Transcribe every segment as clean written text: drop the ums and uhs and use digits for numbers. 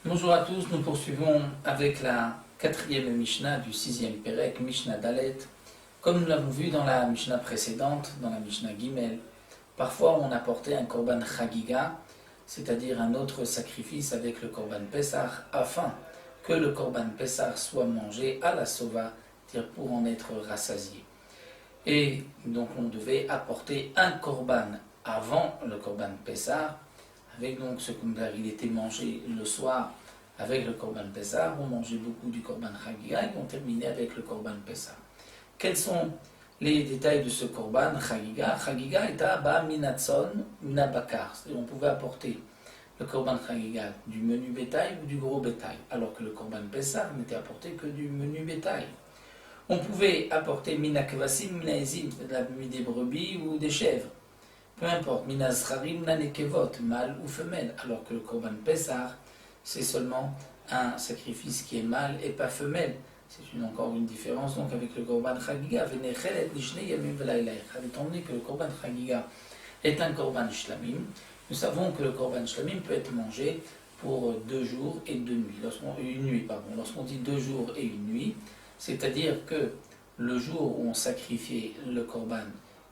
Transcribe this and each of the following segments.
Bonjour à tous, nous poursuivons avec la quatrième Mishnah du sixième Pérec, Mishnah Dalet. Comme nous l'avons vu dans la Mishnah précédente, dans la Mishnah Gimel, parfois on apportait un Korban Chagiga, c'est-à-dire un autre sacrifice avec le Korban Pessah, afin que le Korban Pessah soit mangé à la sova, c'est-à-dire pour en être rassasié. Et donc on devait apporter un Korban avant le Korban Pessah, avec donc ce Korban, il était mangé le soir avec le Korban Pessah, on mangeait beaucoup du Korban Chagiga et on terminait avec le Korban Pessah. Quels sont les détails de ce Korban Chagiga? Chagiga est à Ba Minatson Minabakar, c'est-à-dire on pouvait apporter le Korban Chagiga du menu bétail ou du gros bétail, alors que le Korban Pessah n'était apporté que du menu bétail. On pouvait apporter Minakvasim, Minaezim, des brebis ou des chèvres. Peu importe, Minazrarim, Nanekevot, mâle ou femelle, alors que le Korban Pessah, c'est seulement un sacrifice qui est mâle et pas femelle. C'est encore une différence donc avec le Korban Chagiga. Étant donné que le Korban Chagiga est un Korban Shlamim, nous savons que le Korban Shlamim peut être mangé pour 2 jours et 2 nuits. Lorsqu'on dit 2 jours et 1 nuit, c'est-à-dire que le jour où on sacrifiait le Korban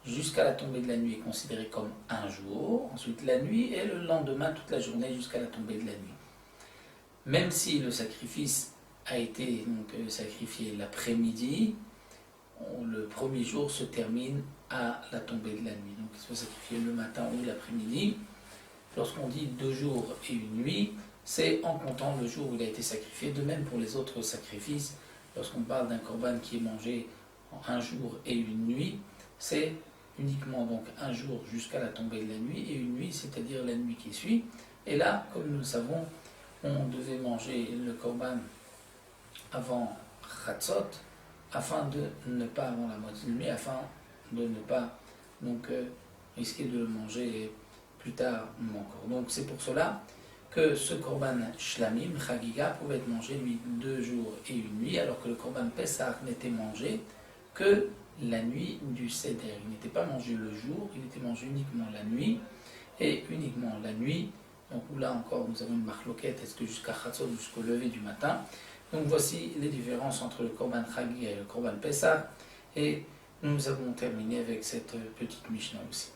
jusqu'à la tombée de la nuit est considéré comme un jour, ensuite la nuit et le lendemain toute la journée jusqu'à la tombée de la nuit. Même si le sacrifice a été sacrifié l'après-midi, le premier jour se termine à la tombée de la nuit. Donc il soit sacrifié le matin ou l'après-midi. Lorsqu'on dit 2 jours et 1 nuit, c'est en comptant le jour où il a été sacrifié. De même pour les autres sacrifices, lorsqu'on parle d'un korban qui est mangé en 1 jour et 1 nuit, c'est uniquement donc 1 jour jusqu'à la tombée de la nuit et 1 nuit, c'est-à-dire la nuit qui suit. Et là, comme nous le savons, on devait manger le korban avant Chatzot, afin de ne pas, avant la moitié de nuit, afin de ne pas risquer de le manger plus tard encore. Donc c'est pour cela que ce korban Shlamim, Chagiga, pouvait être mangé lui 2 jours et 1 nuit, alors que le korban Pessah n'était mangé que la nuit du Seder. Il n'était pas mangé le jour, il était mangé uniquement la nuit, et uniquement la nuit. Donc là encore, nous avons une marloquette, est-ce que jusqu'à Chatzot, jusqu'au lever du matin. Donc voici les différences entre le Korban Chagiga et le Korban Pessah. Et nous avons terminé avec cette petite Mishnah aussi.